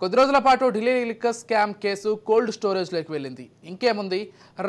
కొద్ది రోజుల పాటు Delhi liquor scam case cold స్టోరేజ్లోకి వెళ్ళింది. ఇంకేముంది,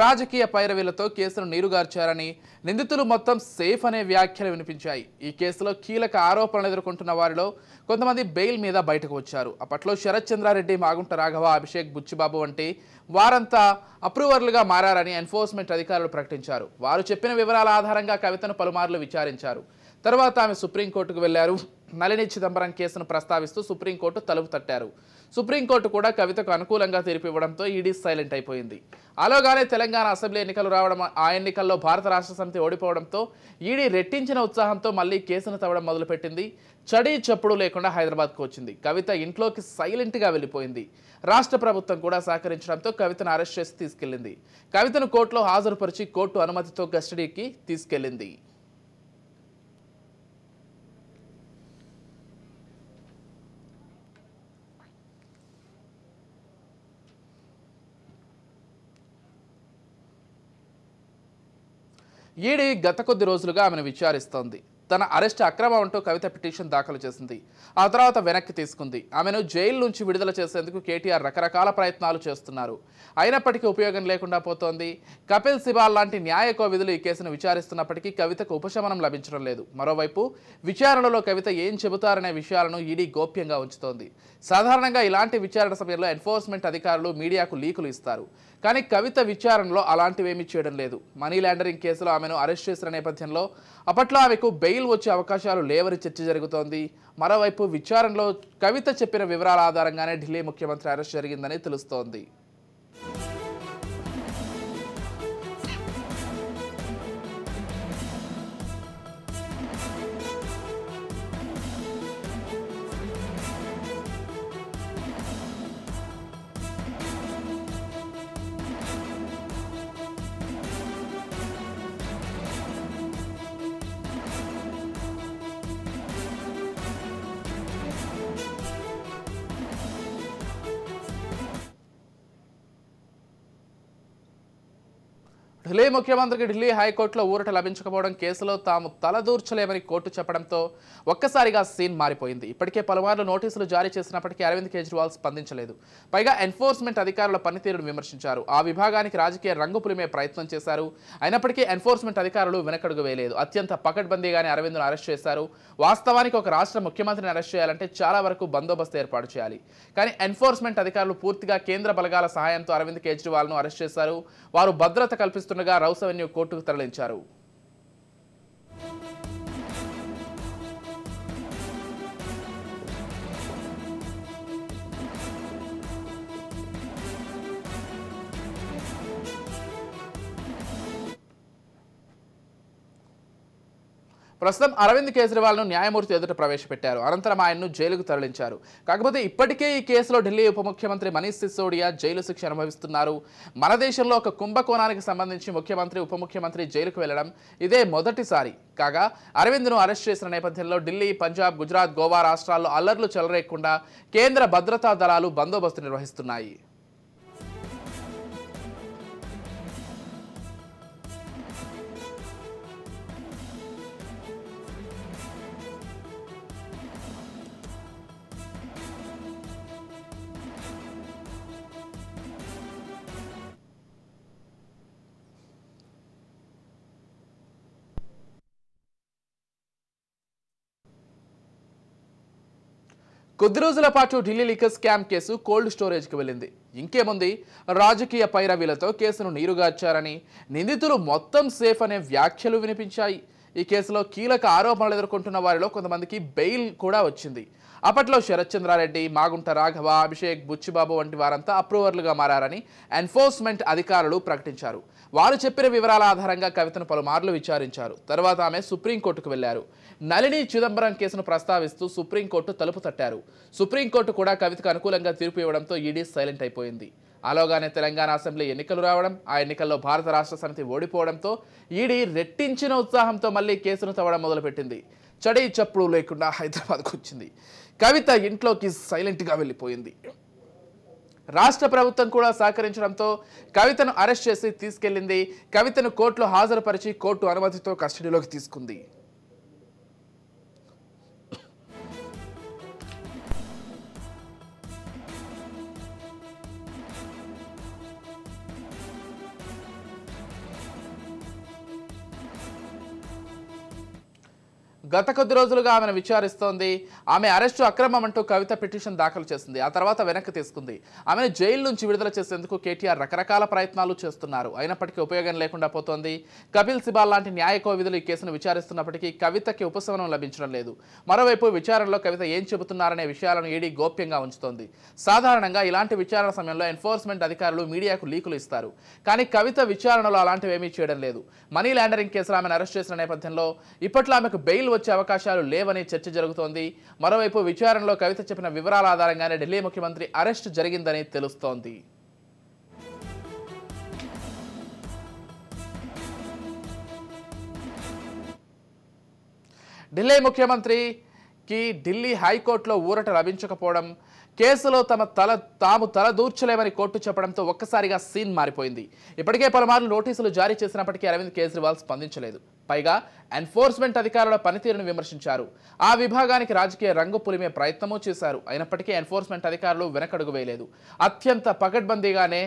రాజకీయ పైరవీలతో కేసును నీరుగార్చారని, నిందితులు మొత్తం సేఫ్ అనే వ్యాఖ్యలు వినిపించాయి. ఈ కేసులో కీలక ఆరోపణలు ఎదుర్కొంటున్న వారిలో కొంతమంది బెయిల్ మీద బయటకు వచ్చారు. అప్పట్లో శరత్ చంద్రారెడ్డి, మాగుంట రాఘవ, అభిషేక్, బుచ్చిబాబు వంటి వారంతా అప్రూవర్లుగా మారారని ఎన్ఫోర్స్మెంట్ అధికారులు ప్రకటించారు. వారు చెప్పిన వివరాల ఆధారంగా కవితను పలుమార్లు విచారించారు. తర్వాత ఆమె సుప్రీంకోర్టుకు వెళ్లారు. నళిని చిదంబరం కేసును ప్రస్తావిస్తూ సుప్రీంకోర్టు తలుపు తట్టారు. సుప్రీంకోర్టు కూడా కవితకు అనుకూలంగా తీర్పు ఇవ్వడంతో ఈడీ సైలెంట్ అయిపోయింది. అలాగానే తెలంగాణ అసెంబ్లీ ఎన్నికలు రావడం, ఆ ఎన్నికల్లో భారత రాష్ట్ర సమితి ఓడిపోవడంతో ఈడీ రెట్టించిన ఉత్సాహంతో మళ్లీ కేసును తవ్వడం మొదలుపెట్టింది. చడీ చప్పుడు లేకుండా హైదరాబాద్కు వచ్చింది. కవిత ఇంట్లోకి సైలెంట్గా వెళ్ళిపోయింది. రాష్ట్ర ప్రభుత్వం కూడా సహకరించడంతో కవితను అరెస్ట్ చేసి తీసుకెళ్లింది. కవితను కోర్టులో హాజరుపరిచి కోర్టు అనుమతితో కస్టడీకి తీసుకెళ్లింది. ఈడీ గత కొద్ది రోజులుగా ఆమెను విచారిస్తోంది. తన అరెస్ట్ అక్రమం అంటూ కవిత పిటిషన్ దాఖలు చేసింది. ఆ తర్వాత వెనక్కి తీసుకుంది. ఆమెను జైలు నుంచి విడుదల చేసేందుకు కేటీఆర్ రకరకాల ప్రయత్నాలు చేస్తున్నారు. అయినప్పటికీ ఉపయోగం లేకుండా పోతోంది. కపిల్ సిబాల్ లాంటి న్యాయ కోవిధులు ఈ కేసును విచారిస్తున్నప్పటికీ కవితకు ఉపశమనం లభించడం లేదు. మరోవైపు విచారణలో కవిత ఏం చెబుతారనే విషయాలను ఈడీ గోప్యంగా ఉంచుతోంది. సాధారణంగా ఇలాంటి విచారణ సమయంలో ఎన్ఫోర్స్మెంట్ అధికారులు మీడియాకు లీకులు ఇస్తారు. కానీ కవిత విచారణలో అలాంటివేమీ చేయడం లేదు. మనీ లాండరింగ్ కేసులో ఆమెను అరెస్ట్ చేసిన నేపథ్యంలో అప్పట్లో ఆమెకు బెయిల్ వచ్చే అవకాశాలు లేవని చర్చ జరుగుతోంది. మరోవైపు విచారణలో కవిత చెప్పిన వివరాల ఆధారంగానే ఢిల్లీ ముఖ్యమంత్రి అరెస్ట్ జరిగిందని తెలుస్తోంది. ఢిల్లీ ముఖ్యమంత్రికి ఢిల్లీ హైకోర్టులో ఊరట లభించకపోవడం, కేసులో తాము తలదూర్చలేమని కోర్టు చెప్పడంతో ఒక్కసారిగా సీన్ మారిపోయింది. ఇప్పటికే పలుమార్లు నోటీసులు జారీ చేసినప్పటికీ అరవింద్ కేజ్రీవాల్ స్పందించలేదు. పైగా ఎన్ఫోర్స్మెంట్ అధికారుల పనితీరును విమర్శించారు. ఆ విభాగానికి రాజకీయ రంగు పులిమే ప్రయత్నం చేశారు. అయినప్పటికీ ఎన్ఫోర్స్మెంట్ అధికారులు వెనకడుగు వేయలేదు. అత్యంత పకడ్బందీగానే అరవింద్ను అరెస్ట్ చేశారు. వాస్తవానికి ఒక రాష్ట్ర ముఖ్యమంత్రిని అరెస్ట్ చేయాలంటే చాలా వరకు బందోబస్తు ఏర్పాటు చేయాలి. కానీ ఎన్ఫోర్స్మెంట్ అధికారులు పూర్తిగా కేంద్ర బలగాల సహాయంతో అరవింద్ కేజ్రీవాల్ను అరెస్ట్ చేశారు. వారు భద్రత కల్పిస్తున్న రౌస్ అవెన్యూ కోర్టుకు తరలించారు. ప్రస్తుతం అరవింద్ కేజ్రీవాల్ను న్యాయమూర్తి ఎదుట ప్రవేశపెట్టారు. అనంతరం ఆయన్ను జైలుకు తరలించారు. కాకపోతే ఇప్పటికే ఈ కేసులో ఢిల్లీ ఉప ముఖ్యమంత్రి మనీష్ సిసోడియా జైలు శిక్ష అనుభవిస్తున్నారు. మన దేశంలో ఒక కుంభకోణానికి సంబంధించి ముఖ్యమంత్రి, ఉప ముఖ్యమంత్రి జైలుకు వెళ్లడం ఇదే మొదటిసారి. కాగా అరవింద్ను అరెస్ట్ చేసిన నేపథ్యంలో ఢిల్లీ, పంజాబ్, గుజరాత్, గోవా రాష్ట్రాల్లో అల్లర్లు చెలరేగకుండా కేంద్ర భద్రతా దళాలు బందోబస్తు నిర్వహిస్తున్నాయి. కొద్ది రోజుల పాటు Delhi liquor scam case cold స్టోరేజ్కి వెళ్ళింది. ఇంకేముంది, రాజకీయ పైరవీలతో కేసును నీరుగార్చారని, నిందితులు మొత్తం సేఫ్ అనే వ్యాఖ్యలు వినిపించాయి. ఈ కేసులో కీలక ఆరోపణలు ఎదుర్కొంటున్న వారిలో కొంతమందికి బెయిల్ కూడా వచ్చింది. అప్పట్లో శరత్ చంద్రారెడ్డి, మాగుంట రాఘవ, అభిషేక్, బుచ్చిబాబు వంటి వారంతా అప్రూవర్లుగా మారారని ఎన్ఫోర్స్మెంట్ అధికారులు ప్రకటించారు. వారు చెప్పిన వివరాల ఆధారంగా కవితను పలుమార్లు విచారించారు. తర్వాత ఆమె సుప్రీంకోర్టుకు వెళ్లారు. నళిని చిదంబరం కేసును ప్రస్తావిస్తూ సుప్రీంకోర్టు తలుపు తట్టారు. సుప్రీంకోర్టు కూడా కవితకు అనుకూలంగా తీర్పు ఇవ్వడంతో ఈడీ సైలెంట్ అయిపోయింది. అలాగానే తెలంగాణ అసెంబ్లీ ఎన్నికలు రావడం, ఆ ఎన్నికల్లో భారత రాష్ట్ర సమితి ఓడిపోవడంతో ఈడీ రెట్టించిన ఉత్సాహంతో మళ్లీ కేసును తవ్వడం మొదలుపెట్టింది. చడీ చప్పుడు లేకుండా హైదరాబాద్కు వచ్చింది. కవిత ఇంట్లోకి సైలెంట్గా వెళ్ళిపోయింది. రాష్ట్ర ప్రభుత్వం కూడా సహకరించడంతో కవితను అరెస్ట్ చేసి తీసుకెళ్లింది. కవితను కోర్టులో హాజరుపరిచి కోర్టు అనుమతితో కస్టడీలోకి తీసుకుంది. గత కొద్ది రోజులుగా ఆమెను విచారిస్తోంది. ఆమె అరెస్టు అక్రమం అంటూ కవిత పిటిషన్ దాఖలు చేసింది. ఆ తర్వాత వెనక్కి తీసుకుంది. ఆమెను జైలు నుంచి విడుదల చేసేందుకు కేటీఆర్ రకరకాల ప్రయత్నాలు చేస్తున్నారు. అయినప్పటికీ ఉపయోగం లేకుండా పోతోంది. కపిల్ సిబాల్ లాంటి న్యాయ కోవిధులు ఈ కేసును విచారిస్తున్నప్పటికీ కవితకి ఉపశమనం లభించడం లేదు. మరోవైపు విచారణలో కవిత ఏం చెబుతున్నారనే విషయాలను ఈడీ గోప్యంగా ఉంచుతోంది. సాధారణంగా ఇలాంటి విచారణ సమయంలో ఎన్ఫోర్స్మెంట్ అధికారులు మీడియాకు లీకులు ఇస్తారు. కానీ కవిత విచారణలో అలాంటివేమీ చేయడం లేదు. మనీ లాండరింగ్ కేసులో ఆమెను అరెస్ట్ చేసిన నేపథ్యంలో ఇప్పట్లో ఆమెకు బెయిల్ వచ్చే అవకాశాలు లేవని చర్చ జరుగుతోంది. మరోవైపు విచారణలో కవిత చెప్పిన వివరాల ఆధారంగానే ఢిల్లీ ముఖ్యమంత్రి అరెస్టు జరిగిందని తెలుస్తోంది. ఢిల్లీ ముఖ్యమంత్రికి ఢిల్లీ హైకోర్టులో ఊరట లభించకపోవడం, కేసులో తాము తలదూర్చలేమని కోర్టు చెప్పడంతో ఒక్కసారిగా సీన్ మారిపోయింది. ఇప్పటికే పలుమార్లు నోటీసులు జారీ చేసినప్పటికీ అరవింద్ కేజ్రీవాల్ స్పందించలేదు. పైగా ఎన్ఫోర్స్మెంట్ అధికారుల పనితీరును విమర్శించారు. ఆ విభాగానికి రాజకీయ రంగు పులిమే ప్రయత్నమూ చేశారు. అయినప్పటికీ ఎన్ఫోర్స్మెంట్ అధికారులు వెనకడుగు వేయలేదు. అత్యంత పకడ్బందీగానే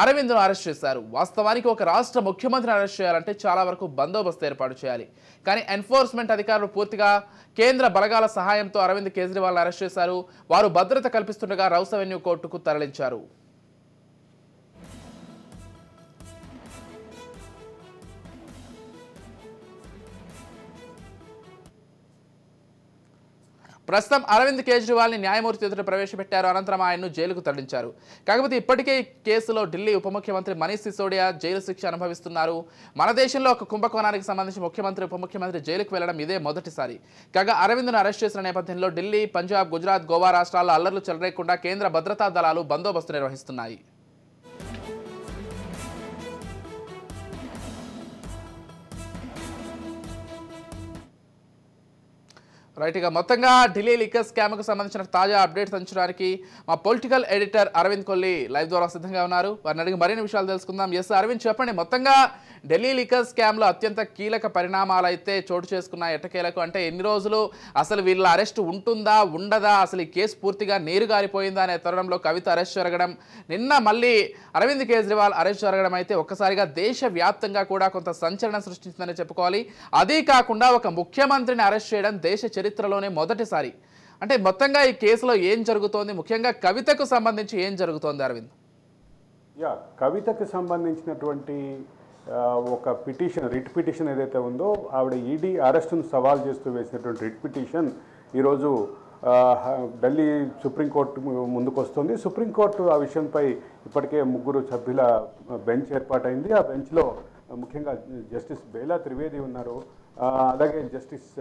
అరవింద్ను అరెస్ట్ చేశారు. వాస్తవానికి ఒక రాష్ట్ర ముఖ్యమంత్రిని అరెస్ట్ చేయాలంటే చాలా వరకు బందోబస్తు ఏర్పాటు చేయాలి. కానీ ఎన్ఫోర్స్మెంట్ అధికారులు పూర్తిగా కేంద్ర బలగాల సహాయంతో అరవింద్ కేజ్రీవాల్ని అరెస్ట్ చేశారు. వారు భద్రత కల్పిస్తుండగా రౌస్ అవెన్యూ కోర్టుకు తరలించారు. ప్రస్తుతం అరవింద్ కేజ్రీవాల్ని న్యాయమూర్తి ఎదుట ప్రవేశపెట్టారు. అనంతరం ఆయన్ను జైలుకు తరలించారు. కాకపోతే ఇప్పటికే ఈ కేసులో ఢిల్లీ ఉప ముఖ్యమంత్రి మనీష్ సిసోడియా జైలు శిక్ష అనుభవిస్తున్నారు. మన దేశంలో ఒక కుంభకోణానికి సంబంధించి ముఖ్యమంత్రి ఉప ముఖ్యమంత్రి జైలుకు వెళ్లడం ఇదే మొదటిసారి. కాగా అరవింద్ను అరెస్ట్ చేసిన నేపథ్యంలో ఢిల్లీ, పంజాబ్, గుజరాత్, గోవా రాష్ట్రాల్లో అల్లర్లు చెలరేయకుండా కేంద్ర భద్రతా దళాలు బందోబస్తు నిర్వహిస్తున్నాయి. రైట్, ఇక మొత్తంగా ఢిల్లీ లిక్కర్ స్కామ్కు సంబంధించిన తాజా అప్డేట్స్ అంచడానికి మా political editor Aravind Kolli live ద్వారా సిద్ధంగా ఉన్నారు. వారిని అడిగి మరిన్ని విషయాలు తెలుసుకుందాం. ఎస్ అరవింద్, చెప్పండి, మొత్తంగా ఢిల్లీ లిక్కర్ స్కామ్లో అత్యంత కీలక పరిణామాలు అయితే చోటు చేసుకున్న ఎట్టకేలకు, అంటే ఎన్ని రోజులు అసలు వీళ్ళ అరెస్ట్ ఉంటుందా ఉండదా, అసలు ఈ కేసు పూర్తిగా నీరుగారిపోయిందా అనే తరుణంలో కవిత అరెస్ట్ జరగడం, నిన్న మళ్ళీ అరవింద్ కేజ్రీవాల్ అరెస్ట్ జరగడం అయితే ఒక్కసారిగా దేశవ్యాప్తంగా కూడా కొంత సంచలనం సృష్టించిందని చెప్పుకోవాలి. అదీ కాకుండా ఒక ముఖ్యమంత్రిని అరెస్ట్ చేయడం దేశ చరిత్రలోనే మొదటిసారి. అంటే మొత్తంగా ఈ కేసులో ఏం జరుగుతోంది, ముఖ్యంగా కవితకు సంబంధించి ఏం జరుగుతోంది అరవింద్? కవితకు సంబంధించినటువంటి ఒక పిటిషన్, రిట్ పిటిషన్ ఏదైతే ఉందో, ఆవిడ ఈడీ అరెస్టును సవాల్ చేస్తూ వేసినటువంటి రిట్ పిటిషన్ ఈరోజు ఢిల్లీ సుప్రీంకోర్టు ముందుకు వస్తుంది. సుప్రీంకోర్టు ఆ విషయంపై ఇప్పటికే 3 సభ్యుల బెంచ్ ఏర్పాటైంది. ఆ బెంచ్లో ముఖ్యంగా జస్టిస్ బేలా త్రివేది ఉన్నారు. అలాగే జస్టిస్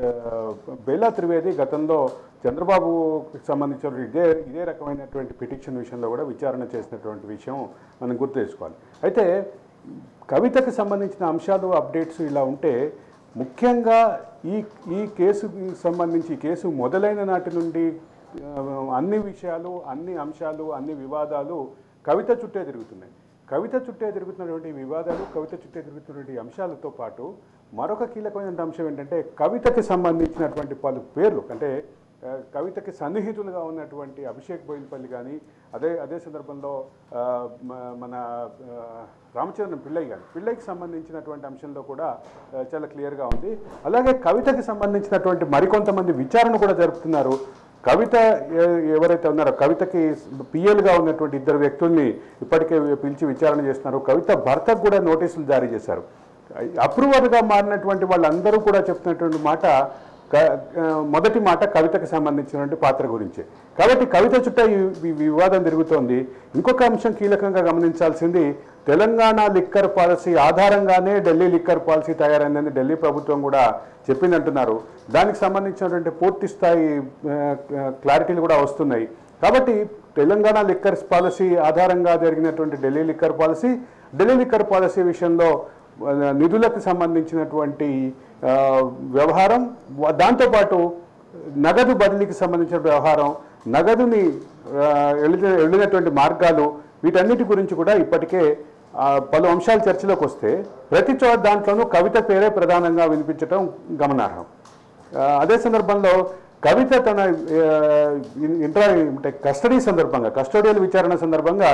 బేలా త్రివేది గతంలో చంద్రబాబుకి సంబంధించిన ఇదే రకమైనటువంటి పిటిషన్ విషయంలో కూడా విచారణ చేసినటువంటి విషయం మనం గుర్తు చేసుకోవాలి. అయితే కవితకు సంబంధించిన అంశాలు, అప్డేట్స్ ఇలా ఉంటే, ముఖ్యంగా ఈ కేసుకి సంబంధించి కేసు మొదలైన నాటి నుండి అన్ని విషయాలు, అన్ని అంశాలు, అన్ని వివాదాలు కవిత చుట్టే తిరుగుతున్నాయి. కవిత చుట్టే తిరుగుతున్నటువంటి వివాదాలు, కవిత చుట్టే తిరుగుతున్నటువంటి అంశాలతో పాటు మరొక కీలకమైన అంశం ఏంటంటే, కవితకి సంబంధించినటువంటి పలు పేర్లు, అంటే కవితకి సన్నిహితులుగా ఉన్నటువంటి అభిషేక్ బోయిన్పల్లి కానీ, అదే సందర్భంలో మన రామచంద్రన్ పిళ్ళైకి సంబంధించినటువంటి అంశంలో కూడా చాలా క్లియర్గా ఉంది. అలాగే కవితకి సంబంధించినటువంటి మరికొంతమంది విచారణ కూడా జరుపుతున్నారు. కవిత ఎవరైతే ఉన్నారో, కవితకి పిఎల్గా ఉన్నటువంటి 2 వ్యక్తుల్ని ఇప్పటికే పిలిచి విచారణ చేస్తున్నారు. కవిత భర్తకు కూడా నోటీసులు జారీ చేశారు. అప్రూవర్గా మారినటువంటి వాళ్ళందరూ కూడా చెప్తున్నటువంటి మాట, మొదటి మాట కవితకు సంబంధించినటువంటి పాత్ర గురించి. కాబట్టి కవిత చుట్టూ ఈ వివాదం తిరుగుతోంది. ఇంకొక అంశం కీలకంగా గమనించాల్సింది, తెలంగాణ లిక్కర్ పాలసీ ఆధారంగానే ఢిల్లీ లిక్కర్ పాలసీ తయారైందని ఢిల్లీ ప్రభుత్వం కూడా చెప్పిందంటున్నారు. దానికి సంబంధించినటువంటి పూర్తి స్థాయి క్లారిటీలు కూడా వస్తున్నాయి. కాబట్టి తెలంగాణ లిక్కర్ పాలసీ ఆధారంగా జరిగినటువంటి ఢిల్లీ లిక్కర్ పాలసీ విషయంలో నిధులకు సంబంధించినటువంటి వ్యవహారం, దాంతోపాటు నగదు బదిలీకి సంబంధించిన వ్యవహారం, నగదుని వెళ్ళినటువంటి మార్గాలు, వీటన్నిటి గురించి కూడా ఇప్పటికే పలు అంశాలు చర్చలోకి వస్తే, ప్రతి చోట దాంట్లోనూ కవిత పేరే ప్రధానంగా వినిపించడం గమనార్హం. అదే సందర్భంలో కవిత తన కస్టోడియల్ విచారణ సందర్భంగా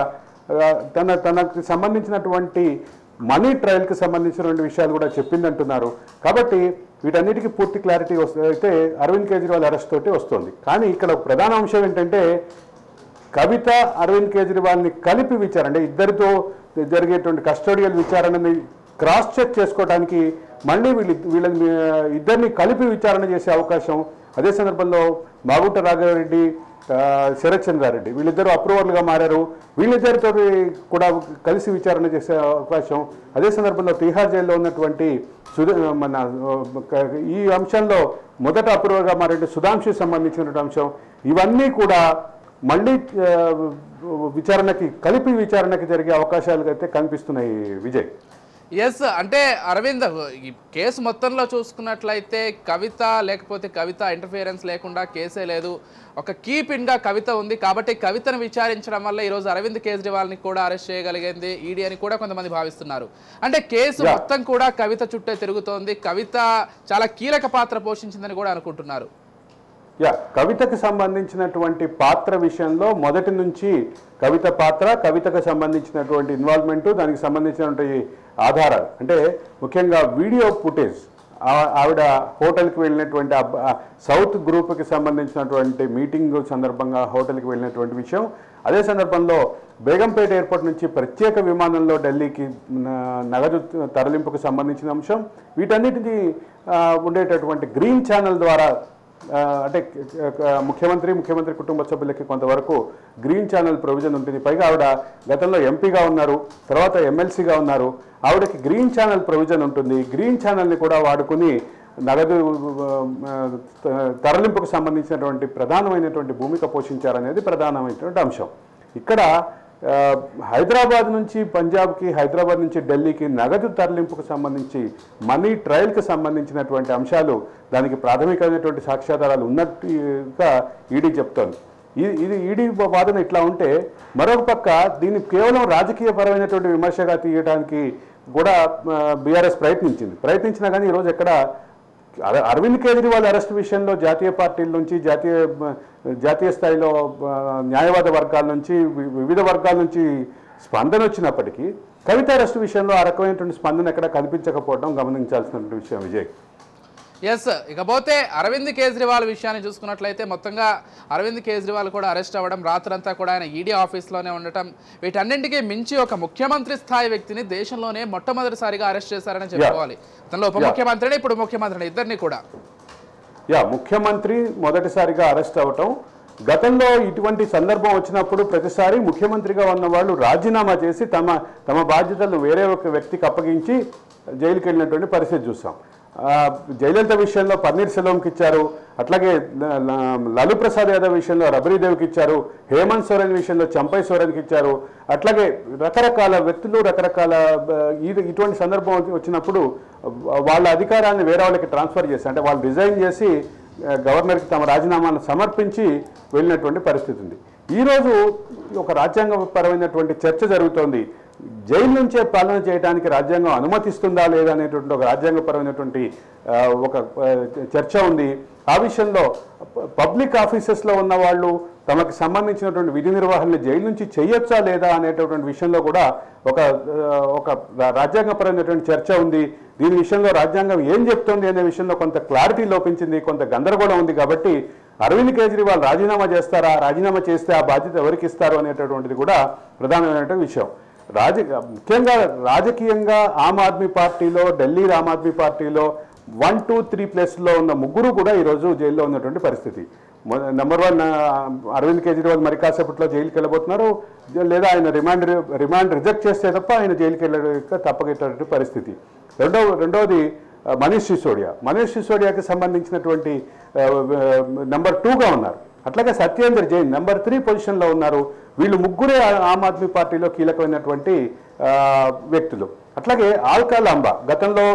తనకు సంబంధించినటువంటి మనీ ట్రయల్కి సంబంధించినటువంటి విషయాలు కూడా చెప్పిందంటున్నారు. కాబట్టి వీటన్నిటికీ పూర్తి క్లారిటీ అయితే అరవింద్ కేజ్రీవాల్ అరెస్ట్ తోటి వస్తుంది. కానీ ఇక్కడ ప్రధాన అంశం ఏంటంటే కవిత అరవింద్ కేజ్రీవాల్ని కలిపి విచారణ, అంటే ఇద్దరితో జరిగేటువంటి కస్టోడియల్ విచారణని క్రాస్ చెక్ చేసుకోవడానికి మళ్ళీ వీళ్ళని ఇద్దరిని కలిపి విచారణ చేసే అవకాశం, అదే సందర్భంలో మాగుంట రాఘవరెడ్డి, శరత్ చంద్రారెడ్డి వీళ్ళిద్దరూ అప్రూవర్లుగా మారారు, వీళ్ళిద్దరితో కూడా కలిసి విచారణ చేసే అవకాశం, అదే సందర్భంలో తిహార్ జైల్లో ఉన్నటువంటి మన ఈ అంశంలో మొదట అప్రూవర్గా మారే సుధాంశు సంబంధించినటువంటి అంశం, ఇవన్నీ కూడా మళ్ళీ విచారణకి కలిపి విచారణకి జరిగే అవకాశాలు అయితే కనిపిస్తున్నాయి విజయ్. ఎస్, అంటే అరవింద్ ఈ కేసు మొత్తంలో చూసుకున్నట్లయితే కవిత లేకపోతే కవిత ఇంటర్ఫియరెన్స్ లేకుండా కేసే లేదు, ఒక కీ పిన్గా కవిత ఉంది కాబట్టి కవితను విచారించడం వల్ల ఈరోజు అరవింద్ కేజ్రీవాల్ని కూడా అరెస్ట్ చేయగలిగింది ఈడీ అని కూడా కొంతమంది భావిస్తున్నారు. అంటే కేసు మొత్తం కూడా కవిత చుట్టే తిరుగుతోంది, కవిత చాలా కీలక పాత్ర పోషించిందని కూడా అనుకుంటున్నారు. కవితకు సంబంధించినటువంటి పాత్ర విషయంలో మొదటి నుంచి కవిత పాత్ర, కవితకు సంబంధించినటువంటి ఇన్వాల్వ్మెంట్, దానికి సంబంధించినటువంటి ఆధారాలు, అంటే ముఖ్యంగా వీడియో ఫుటేజ్, ఆవిడ హోటల్కి వెళ్ళినటువంటి సౌత్ గ్రూప్కి సంబంధించినటువంటి మీటింగ్ సందర్భంగా హోటల్కి వెళ్ళినటువంటి విషయం, అదే సందర్భంలో బేగంపేట ఎయిర్పోర్ట్ నుంచి ప్రత్యేక విమానంలో ఢిల్లీకి నగదు తరలింపుకు సంబంధించిన అంశం, వీటన్నిటినీ ఉండేటటువంటి గ్రీన్ ఛానల్ ద్వారా, అంటే ముఖ్యమంత్రి కుటుంబ సభ్యులకి కొంతవరకు గ్రీన్ ఛానల్ ప్రొవిజన్ ఉంటుంది. పైగా ఆవిడ గతంలో ఎంపీగా ఉన్నారు, తర్వాత ఎమ్మెల్సీగా ఉన్నారు, ఆవిడకి గ్రీన్ ఛానల్ ప్రొవిజన్ ఉంటుంది. గ్రీన్ ఛానల్ని కూడా వాడుకుని నగదు తరలింపుకు సంబంధించినటువంటి ప్రధానమైనటువంటి భూమిక పోషించారనేది ప్రధానమైనటువంటి అంశం. ఇక్కడ హైదరాబాద్ నుంచి పంజాబ్కి, హైదరాబాద్ నుంచి ఢిల్లీకి నగదు తరలింపుకు సంబంధించి మనీ ట్రయల్కి సంబంధించినటువంటి అంశాలు, దానికి ప్రాథమికమైనటువంటి సాక్ష్యాధారాలు ఉన్నట్టుగా ఈడీ చెప్తోంది. ఇది ఈడీ వాదన ఇట్లా ఉంటే, మరొక పక్క దీన్ని కేవలం రాజకీయపరమైనటువంటి విమర్శగా తీయడానికి కూడా బీఆర్ఎస్ ప్రయత్నించినా కానీ ఈరోజు ఎక్కడ అరవింద్ కేజ్రీవాల్ అరెస్ట్ విషయంలో జాతీయ పార్టీల నుంచి, జాతీయ స్థాయిలో న్యాయవాద వర్గాల నుంచి, వివిధ వర్గాల నుంచి స్పందన వచ్చినప్పటికీ కవిత అరెస్ట్ విషయంలో ఆ రకమైనటువంటి స్పందన ఎక్కడ కనిపించకపోవడం గమనించాల్సినటువంటి విషయం విజయ్. ఎస్, ఇకపోతే అరవింద్ కేజ్రీవాల్ విషయాన్ని చూసుకున్నట్లయితే మొత్తంగా అరవింద్ కేజ్రీవాల్ కూడా అరెస్ట్ అవ్వడం, రాత్రంతా కూడా ఆయన ఈడీ ఆఫీస్లోనే ఉండటం, వీటన్నింటికీ మించి ఒక ముఖ్యమంత్రి స్థాయి వ్యక్తిని దేశంలోనే మొట్టమొదటిసారిగా అరెస్ట్ చేశారని చెప్పుకోవాలి. తనలో ఉప ముఖ్యమంత్రిని, ఇప్పుడు ముఖ్యమంత్రిని, ఇద్దరిని కూడా. ముఖ్యమంత్రి మొదటిసారిగా అరెస్ట్ అవ్వటం, గతంలో ఇటువంటి సందర్భం వచ్చినప్పుడు ప్రతిసారి ముఖ్యమంత్రిగా ఉన్న వాళ్ళు రాజీనామా చేసి తమ బాధ్యతలు వేరే ఒక వ్యక్తికి అప్పగించి జైలుకి వెళ్ళినటువంటి పరిస్థితి చూసాం. జయలలిత విషయంలో పన్నీర్ సెల్వంకి ఇచ్చారు, అట్లాగే లాలూ ప్రసాద్ యాదవ్ విషయంలో రబరీదేవికి ఇచ్చారు, హేమంత్ సోరెన్ విషయంలో చంపై సోరెన్కి ఇచ్చారు, అట్లాగే రకరకాల వ్యక్తులు రకరకాల ఇటువంటి సందర్భం వచ్చినప్పుడు వాళ్ళ అధికారాన్ని వేరే వాళ్ళకి ట్రాన్స్ఫర్ చేసి, అంటే వాళ్ళు రిజైన్ చేసి గవర్నర్కి తమ రాజీనామాను సమర్పించి వెళ్ళినటువంటి పరిస్థితి ఉంది. ఈరోజు ఒక రాజ్యాంగపరమైనటువంటి చర్చ జరుగుతోంది. జైలు నుంచే పాలన చేయడానికి రాజ్యాంగం అనుమతిస్తుందా లేదా అనేటువంటి ఒక రాజ్యాంగపరమైనటువంటి ఒక చర్చ ఉంది. ఆ విషయంలో పబ్లిక్ ఆఫీసెస్లో ఉన్న వాళ్ళు తమకు సంబంధించినటువంటి విధి నిర్వహణని జైలు నుంచి చేయొచ్చా లేదా అనేటటువంటి విషయంలో కూడా ఒక రాజ్యాంగపరమైనటువంటి చర్చ ఉంది. దీని విషయంలో రాజ్యాంగం ఏం చెప్తుంది అనే విషయంలో కొంత క్లారిటీ లోపించింది, కొంత గందరగోళం ఉంది. కాబట్టి అరవింద్ కేజ్రీవాల్ రాజీనామా చేస్తారా, రాజీనామా చేస్తే ఆ బాధ్యత ఎవరికి ఇస్తారు అనేటటువంటిది కూడా ప్రధానమైనటువంటి విషయం. ముఖ్యంగా రాజకీయంగా ఆమ్ ఆద్మీ పార్టీలో, ఢిల్లీ ఆమ్ ఆద్మీ పార్టీలో 1, 2, 3 ప్లేస్లో ఉన్న ముగ్గురు కూడా ఈరోజు జైల్లో ఉన్నటువంటి పరిస్థితి. నెంబర్ 1 అరవింద్ కేజ్రీవాల్ మరి కాసేపట్లో జైలుకి వెళ్ళబోతున్నారు, లేదా ఆయన రిమాండ్ రిజెక్ట్ చేస్తే తప్ప ఆయన జైలుకి వెళ్ళక తప్పగేటటువంటి పరిస్థితి. రెండవది మనీష్ సిసోడియాకి సంబంధించినటువంటి నెంబర్ 2గా ఉన్నారు. అట్లాగే సత్యేందర్ జైన్ నెంబర్ 3 పొజిషన్లో ఉన్నారు. వీళ్ళు ముగ్గురే ఆమ్ ఆద్మీ పార్టీలో కీలకమైనటువంటి వ్యక్తులు. అట్లాగే ఆల్కాలాంబా, గతంలో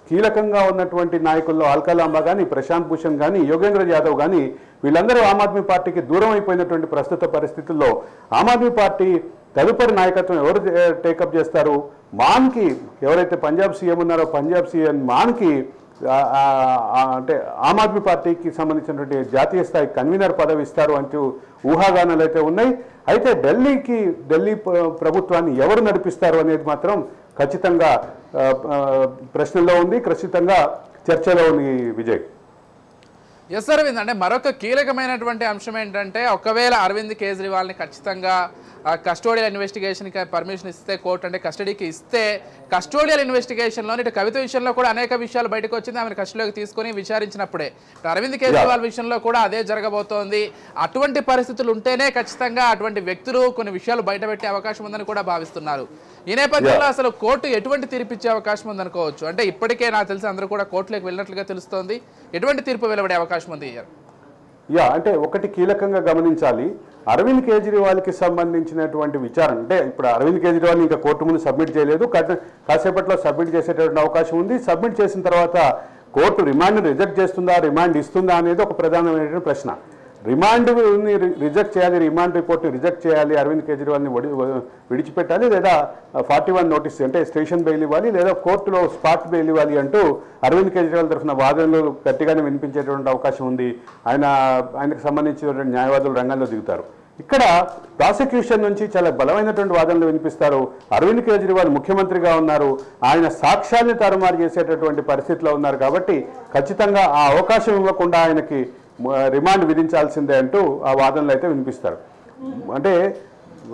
కీలకంగా ఉన్నటువంటి నాయకుల్లో ఆల్కాలాంబా కానీ, ప్రశాంత్ భూషణ్ కానీ, యోగేంద్ర యాదవ్ కానీ, వీళ్ళందరూ ఆమ్ ఆద్మీ పార్టీకి దూరం అయిపోయినటువంటి ప్రస్తుత పరిస్థితుల్లో ఆమ్ ఆద్మీ పార్టీ తదుపరి నాయకత్వం ఎవరు టేకప్ చేస్తారు? మాన్కి, ఎవరైతే పంజాబ్ సీఎం ఉన్నారో పంజాబ్ సీఎం మాన్కి అంటే ఆమ్ ఆద్మీ పార్టీకి సంబంధించినటువంటి జాతీయ స్థాయి కన్వీనర్ పదవి ఇస్తారు అంటూ ఊహాగానాలు అయితే ఉన్నాయి. అయితే ఢిల్లీ ప్రభుత్వాన్ని ఎవరు నడిపిస్తారు అనేది మాత్రం ఖచ్చితంగా ప్రశ్నలో ఉంది. ఖచ్చితంగా చర్చలో ఉంది విజయ్. ఎస్ అరవింద్, అంటే మరొక కీలకమైనటువంటి అంశం ఏంటంటే ఒకవేళ అరవింద్ కేజ్రీవాల్ని ఖచ్చితంగా కస్టోడియల్ ఇన్వెస్టిగేషన్కి పర్మిషన్ ఇస్తే, కోర్టు అంటే కస్టడీకి ఇస్తే, కస్టోడియల్ ఇన్వెస్టిగేషన్లో ఇటు కవిత విషయంలో కూడా అనేక విషయాలు బయటకు వచ్చింది. ఆమెను కస్టడీలోకి తీసుకొని విచారించినప్పుడే అరవింద్ కేజ్రీవాల్ విషయంలో కూడా అదే జరగబోతోంది. అటువంటి పరిస్థితులు ఉంటేనే ఖచ్చితంగా అటువంటి వ్యక్తులు కొన్ని విషయాలు బయటపెట్టే అవకాశం ఉందని కూడా భావిస్తున్నారు. ఈ నేపథ్యంలో అసలు కోర్టు ఎటువంటి తీర్పు ఇచ్చే అవకాశం ఉందనుకోవచ్చు? అంటే ఇప్పటికే నాకు తెలిసి అందరూ కూడా కోర్టులోకి వెళ్ళినట్లుగా తెలుస్తోంది. ఎటువంటి తీర్పు వెలువడే అవకాశం ఉంది? అంటే ఒకటి కీలకంగా గమనించాలి, అరవింద్ కేజ్రీవాల్కి సంబంధించినటువంటి విచారణ అంటే ఇప్పుడు అరవింద్ కేజ్రీవాల్ ఇంకా కోర్టు ముందు సబ్మిట్ చేయలేదు, కాసేపట్లో సబ్మిట్ చేసేటటువంటి అవకాశం ఉంది. సబ్మిట్ చేసిన తర్వాత కోర్టు రిమాండ్ రిజెక్ట్ చేస్తుందా, రిమాండ్ ఇస్తుందా అనేది ఒక ప్రధానమైనటువంటి ప్రశ్న. రిమాండ్ని రిజెక్ట్ చేయాలి, రిమాండ్ రిపోర్ట్ని రిజెక్ట్ చేయాలి, అరవింద్ కేజ్రీవాల్ని విడిచిపెట్టాలి, లేదా 41 నోటీస్ అంటే స్టేషన్ బెయిల్ ఇవ్వాలి, లేదా కోర్టులో స్పాట్ బెయిల్ ఇవ్వాలి అంటూ అరవింద్ కేజ్రీవాల్ తరఫున వాదనలు గట్టిగానే వినిపించేటువంటి అవకాశం ఉంది. ఆయనకు సంబంధించినటువంటి న్యాయవాదులు రంగంలో దిగుతారు. ఇక్కడ ప్రాసిక్యూషన్ నుంచి చాలా బలమైనటువంటి వాదనలు వినిపిస్తారు. అరవింద్ కేజ్రీవాల్ ముఖ్యమంత్రిగా ఉన్నారు, ఆయన సాక్ష్యాన్ని తారుమారు చేసేటటువంటి పరిస్థితిలో ఉన్నారు. కాబట్టి ఖచ్చితంగా ఆ అవకాశం ఇవ్వకుండా ఆయనకి రిమాండ్ విధించాల్సిందే అంటూ ఆ వాదనలు అయితే వినిపిస్తారు. అంటే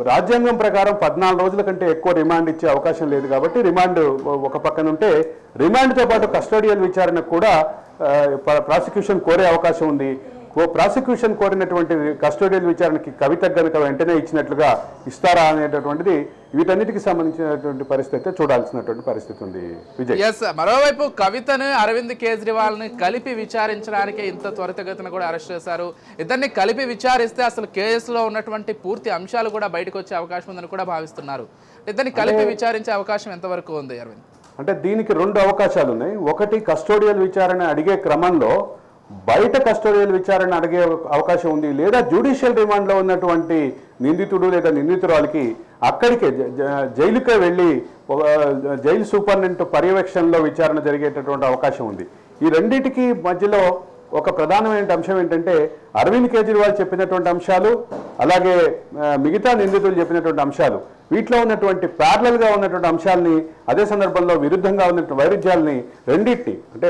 రాజ్యాంగం ప్రకారం 14 రోజుల కంటే ఎక్కువ రిమాండ్ ఇచ్చే అవకాశం లేదు. కాబట్టి రిమాండ్ ఒక పక్కన ఉంటే, రిమాండ్తో పాటు కస్టోడియల్ విచారణకు కూడా ప్రాసిక్యూషన్ కోరే అవకాశం ఉంది. ప్రాసిక్యూషన్ కోరినటువంటి కస్టోడియల్ విచారణకి కవిత గనుక వెంటనే ఇచ్చినట్లుగా ఇస్తారా అనేటటువంటిది వీటన్నిటికి సంబంధించినటువంటి పరిస్థితి చూడాల్సినటువంటి పరిస్థితి ఉంది విజయ్. మరోవైపు కవితను అరవింద్ కేజ్రీవాల్ని కలిపి విచారించడానికి ఇంత త్వరితగతిన కూడా అరెస్ట్ చేశారు. ఇద్దరిని కలిపి విచారిస్తే అసలు కేసులో ఉన్నటువంటి పూర్తి అంశాలు కూడా బయటకు వచ్చే అవకాశం ఉందని కూడా భావిస్తున్నారు. ఇద్దరిని కలిపి విచారించే అవకాశం ఎంతవరకు ఉంది అరవింద్? అంటే దీనికి 2 అవకాశాలు ఉన్నాయి. ఒకటి, కస్టోడియల్ విచారణ అడిగే క్రమంలో బయట కస్టోడియల్ విచారణ అడిగే అవకాశం ఉంది, లేదా జ్యుడిషియల్ రిమాండ్లో ఉన్నటువంటి నిందితుడు లేదా నిందితురాలకి అక్కడికే జైలుకే వెళ్ళి జైలు సూపరింటెండెంట్ పర్యవేక్షణలో విచారణ జరిగేటటువంటి అవకాశం ఉంది. ఈ రెండింటికి మధ్యలో ఒక ప్రధానమైన అంశం ఏంటంటే, అరవింద్ కేజ్రీవాల్ చెప్పినటువంటి అంశాలు, అలాగే మిగతా నిందితులు చెప్పినటువంటి అంశాలు, వీటిలో ఉన్నటువంటి ప్యారలల్గా ఉన్నటువంటి అంశాలని, అదే సందర్భంలో విరుద్ధంగా ఉన్నటువంటి వైరుధ్యాలని రెండింటిని అంటే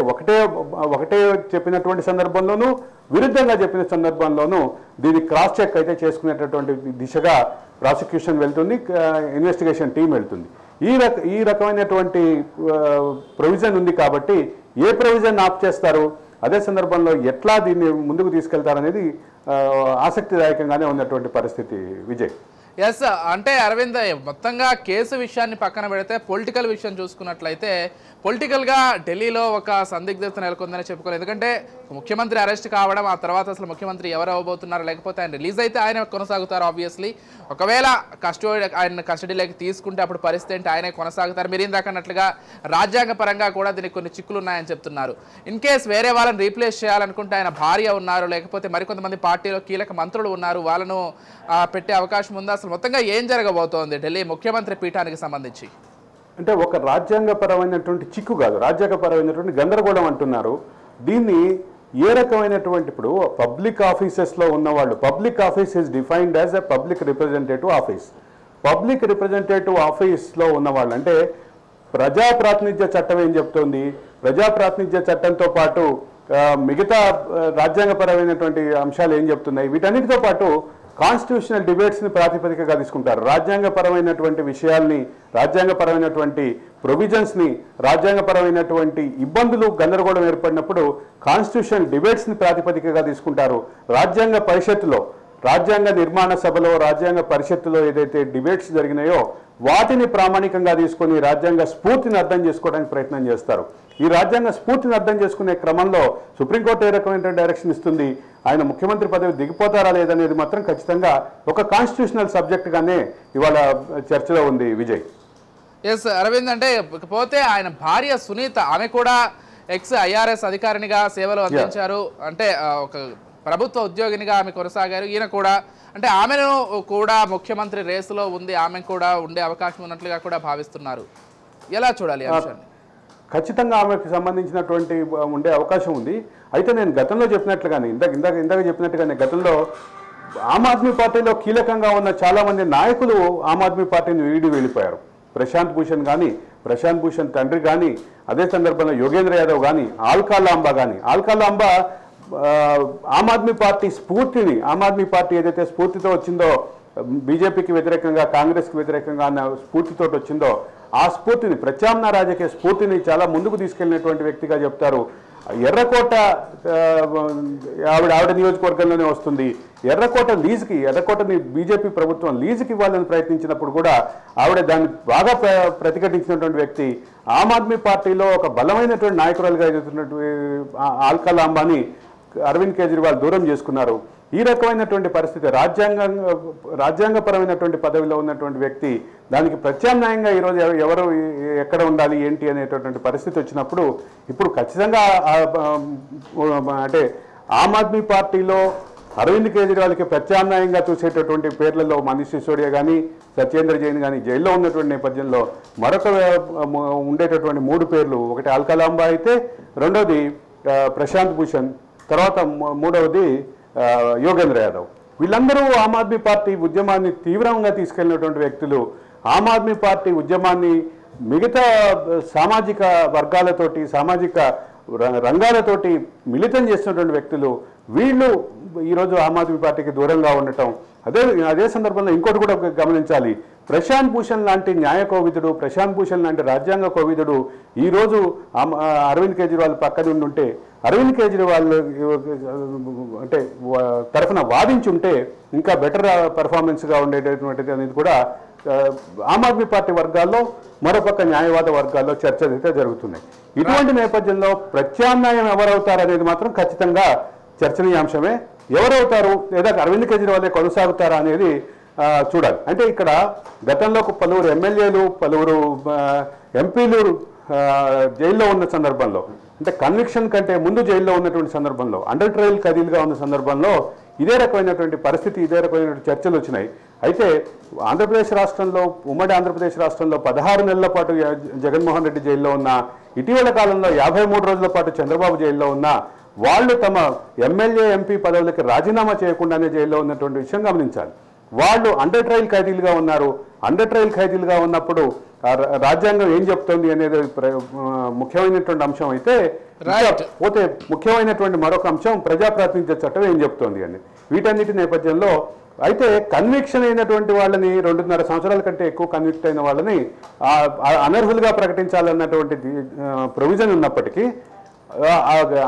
ఒకటే చెప్పినటువంటి సందర్భంలోనూ విరుద్ధంగా చెప్పిన సందర్భంలోనూ దీన్ని క్రాస్ చెక్ అయితే చేసుకునేటటువంటి దిశగా ప్రాసిక్యూషన్ వెళ్తుంది, ఇన్వెస్టిగేషన్ టీం వెళ్తుంది. ఈ రకమైనటువంటి ప్రొవిజన్ ఉంది. కాబట్టి ఏ ప్రొవిజన్ ఆప్ చేస్తారు, అదే సందర్భంలో ఎట్లా దీన్ని ముందుకు తీసుకెళ్తారనేది ఆసక్తిదాయకంగానే ఉన్నటువంటి పరిస్థితి విజయ్. ఎస్, అంటే అరవింద్ మొత్తంగా కేసు విషయాన్ని పక్కన పెడితే పొలిటికల్ విషయం చూసుకున్నట్లయితే పొలిటికల్గా ఢిల్లీలో ఒక సందిగ్ధత నెలకొందని చెప్పుకోవాలి. ఎందుకంటే ముఖ్యమంత్రి అరెస్ట్ కావడం, ఆ తర్వాత అసలు ముఖ్యమంత్రి ఎవరు అవ్వబోతున్నారు, లేకపోతే ఆయన రిలీజ్ అయితే ఆయన కొనసాగుతారు ఆబ్వియస్లీ. ఒకవేళ ఆయన కస్టడీలోకి తీసుకుంటే అప్పుడు పరిస్థితి ఏంటి, ఆయనే కొనసాగుతారు. మీరు ఇందాక అన్నట్లుగా రాజ్యాంగ పరంగా కూడా దీనికి కొన్ని చిక్కులు ఉన్నాయని చెప్తున్నారు. ఇన్ కేస్ వేరే వాళ్ళని రీప్లేస్ చేయాలనుకుంటే ఆయన భార్య ఉన్నారు, లేకపోతే మరికొంతమంది పార్టీలో కీలక మంత్రులు ఉన్నారు, వాళ్ళను పెట్టే అవకాశం ఉందా? అసలు మొత్తంగా ఏం జరగబోతోంది ఢిల్లీ ముఖ్యమంత్రి పీఠానికి సంబంధించి? అంటే ఒక రాజ్యాంగపరమైనటువంటి చిక్కు కాదు, రాజ్యాంగపరమైనటువంటి గందరగోళం అంటున్నారు. దీన్ని ఏ రకమైనటువంటి, ఇప్పుడు పబ్లిక్ ఆఫీసెస్లో ఉన్నవాళ్ళు, public office is defined as a public representative office. Public representative ఆఫీస్లో ఉన్నవాళ్ళు అంటే ప్రజాప్రాతినిధ్య చట్టం ఏం చెప్తోంది, ప్రజాప్రాతినిధ్య చట్టంతో పాటు మిగతా రాజ్యాంగపరమైనటువంటి అంశాలు ఏం చెప్తున్నాయి, వీటన్నిటితో పాటు కాన్స్టిట్యూషనల్ డిబేట్స్ని ప్రాతిపదికగా తీసుకుంటారు. రాజ్యాంగపరమైనటువంటి విషయాల్ని, రాజ్యాంగపరమైనటువంటి ప్రొవిజన్స్ని, రాజ్యాంగపరమైనటువంటి ఇబ్బందులు గందరగోళం ఏర్పడినప్పుడు కాన్స్టిట్యూషనల్ డిబేట్స్ని ప్రాతిపదికగా తీసుకుంటారు. రాజ్యాంగ పరిషత్తులో, రాజ్యాంగ నిర్మాణ సభలో, రాజ్యాంగ పరిషత్తులో ఏదైతే డిబేట్స్ జరిగినాయో వాటిని ప్రామాణికంగా తీసుకొని రాజ్యాంగ స్ఫూర్తిని అర్థం చేసుకోవడానికి ప్రయత్నం చేస్తారు. ఈ రాజ్యాంగ స్ఫూర్తిని అర్థం చేసుకునే క్రమంలో సుప్రీంకోర్టు ఏ రకమైన డైరెక్షన్ ఇస్తుంది, ఆయన ముఖ్యమంత్రి పదవి దిగిపోతారా లేదనేది మాత్రం ఖచ్చితంగా ఒక కాన్స్టిట్యూషనల్ సబ్జెక్టుగానే ఇవాళ చర్చలో ఉంది విజయ్. ఎస్ అరవింద్, అంటే పోతే ఆయన భార్య సునీత, ఆమె కూడా IRS అధికారినిగా సేవలు అందించారు. అంటే ఒక ప్రభుత్వ ఉద్యోగినిగా ఆమె కొనసాగారు. ఈయన కూడా అంటే ఆమెను కూడా ముఖ్యమంత్రి రేసులో ఉంది, ఆమె కూడా ఉండే అవకాశం ఉన్నట్లుగా కూడా భావిస్తున్నారు. ఎలా చూడాలి అంశాన్ని? ఖచ్చితంగా ఆమెకు సంబంధించినటువంటి ఉండే అవకాశం ఉంది. అయితే నేను గతంలో చెప్పినట్లుగానే ఇందాక చెప్పినట్టుగానే గతంలో ఆమ్ ఆద్మీ పార్టీలో కీలకంగా ఉన్న చాలామంది నాయకులు ఆమ్ ఆద్మీ పార్టీని వీడి వెళ్ళిపోయారు. ప్రశాంత్ భూషణ్ కానీ, ప్రశాంత్ భూషణ్ తండ్రి కానీ, అదే సందర్భంలో యోగేంద్ర యాదవ్ కానీ, ఆల్కా లాంబా కానీ, ఆల్కా లాంబా ఆమ్ ఆద్మీ పార్టీ స్ఫూర్తిని, ఆమ్ ఆద్మీ పార్టీ ఏదైతే స్ఫూర్తితో వచ్చిందో, బీజేపీకి వ్యతిరేకంగా కాంగ్రెస్కి వ్యతిరేకంగా అన్న స్ఫూర్తితో వచ్చిందో ఆ స్ఫూర్తిని, ప్రత్యామ్నాయ రాజకీయ స్ఫూర్తిని చాలా ముందుకు తీసుకెళ్లినటువంటి వ్యక్తిగా చెప్తారు. ఎర్రకోట ఆవిడ నియోజకవర్గంలోనే వస్తుంది. ఎర్రకోటని బీజేపీ ప్రభుత్వం లీజుకి ఇవ్వాలని ప్రయత్నించినప్పుడు కూడా ఆవిడ దాన్ని బాగా ప్రతిఘటించినటువంటి వ్యక్తి. ఆమ్ ఆద్మీ పార్టీలో ఒక బలమైనటువంటి నాయకురాలుగా ఎదుగుతున్నటువంటి ఆల్కా లాంబాని అరవింద్ కేజ్రీవాల్ దూరం చేసుకున్నారు. ఈ రకమైనటువంటి పరిస్థితి, రాజ్యాంగపరమైనటువంటి పదవిలో ఉన్నటువంటి వ్యక్తి దానికి ప్రత్యామ్నాయంగా ఈరోజు ఎవరు ఎక్కడ ఉండాలి ఏంటి అనేటటువంటి పరిస్థితి వచ్చినప్పుడు ఇప్పుడు ఖచ్చితంగా అంటే ఆమ్ ఆద్మీ పార్టీలో అరవింద్ కేజ్రీవాల్కి ప్రత్యామ్నాయంగా చూసేటటువంటి పేర్లలో మనీష్ సిసోడియా కానీ, సత్యేంద్ర జైన్ కానీ జైల్లో ఉన్నటువంటి నేపథ్యంలో మరొక ఉండేటటువంటి 3 పేర్లు, ఒకటి ఆల్కా లాంబా అయితే, రెండోది ప్రశాంత్ భూషణ్, తర్వాత మూడవది యోగేంద్ర యాదవ్. వీళ్ళందరూ ఆమ్ ఆద్మీ పార్టీ ఉద్యమాన్ని తీవ్రంగా తీసుకెళ్లినటువంటి వ్యక్తులు. ఆమ్ ఆద్మీ పార్టీ ఉద్యమాన్ని మిగతా సామాజిక వర్గాలతోటి, సామాజిక రంగాలతోటి మిళితం చేసినటువంటి వ్యక్తులు. వీళ్ళు ఈరోజు ఆమ్ ఆద్మీ పార్టీకి దూరంగా ఉండటం. అదే సందర్భంలో ఇంకోటి కూడా గమనించాలి. ప్రశాంత్ భూషణ్ లాంటి న్యాయ కోవిదుడు, ప్రశాంత్ భూషణ్ లాంటి రాజ్యాంగ కోవిదుడు ఈరోజు అరవింద్ కేజ్రీవాల్ పక్కన ఉంటే, అరవింద్ కేజ్రీవాల్ అంటే తరఫున వాదించుంటే ఇంకా బెటర్ పెర్ఫార్మెన్స్గా ఉండేటటువంటిది అనేది కూడా ఆమ్ ఆద్మీ పార్టీ వర్గాల్లో, మరోపక్క న్యాయవాద వర్గాల్లో చర్చలు అయితే జరుగుతున్నాయి. ఇటువంటి నేపథ్యంలో ప్రత్యామ్నాయం ఎవరవుతారు అనేది మాత్రం ఖచ్చితంగా చర్చనీయాంశమే. ఎవరవుతారు, లేదా అరవింద్ కేజ్రీవాలే కొనసాగుతారా అనేది చూడాలి. అంటే ఇక్కడ గతంలో పలువురు ఎమ్మెల్యేలు, పలువురు ఎంపీలు జైల్లో ఉన్న సందర్భంలో, అంటే కన్విక్షన్ కంటే ముందు జైల్లో ఉన్నటువంటి సందర్భంలో, అండర్ ట్రయల్ ఖైదీలుగా ఉన్న సందర్భంలో ఇదే రకమైనటువంటి పరిస్థితి, ఇదే రకమైనటువంటి చర్చలు వచ్చినాయి. అయితే ఆంధ్రప్రదేశ్ రాష్ట్రంలో, ఉమ్మడి ఆంధ్రప్రదేశ్ రాష్ట్రంలో 16 నెలల పాటు జగన్మోహన్ రెడ్డి జైల్లో ఉన్న, ఇటీవల కాలంలో 53 రోజుల పాటు చంద్రబాబు జైల్లో ఉన్న వాళ్ళు తమ ఎమ్మెల్యే, ఎంపీ పదవులకి రాజీనామా చేయకుండానే జైల్లో ఉన్నటువంటి విషయం గమనించాలి. వాళ్ళు అండర్ ట్రయల్ ఖైదీలుగా ఉన్నారు. అండర్ ట్రయల్ ఖైదీలుగా ఉన్నప్పుడు రాజ్యాంగం ఏం చెప్తుంది అనేది ముఖ్యమైనటువంటి అంశం అయితే, పోతే ముఖ్యమైనటువంటి మరొక అంశం ప్రజాప్రాతినిధ్య చట్టం ఏం చెప్తోంది అని. వీటన్నిటి నేపథ్యంలో అయితే కన్విక్షన్ అయినటువంటి వాళ్ళని, 2.5 సంవత్సరాల కంటే ఎక్కువ కన్విక్ట్ అయిన వాళ్ళని అనర్హులుగా ప్రకటించాలన్నటువంటి ప్రొవిజన్ ఉన్నప్పటికీ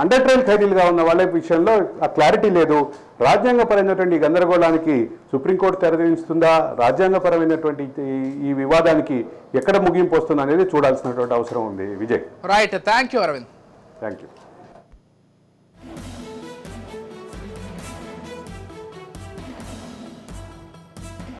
అండర్ ట్రయల్ ఖైదీలుగా ఉన్న వాళ్ళ విషయంలో ఆ క్లారిటీ లేదు. రాజ్యాంగపరమైనటువంటి గందరగోళానికి సుప్రీంకోర్టు తెరదిస్తుందా, రాజ్యాంగపరమైనటువంటి ఈ వివాదానికి ఎక్కడ ముగింపు వస్తుంది అనేది చూడాల్సినటువంటి అవసరం ఉంది. Vijay, right, thank you Aravind. Thank you.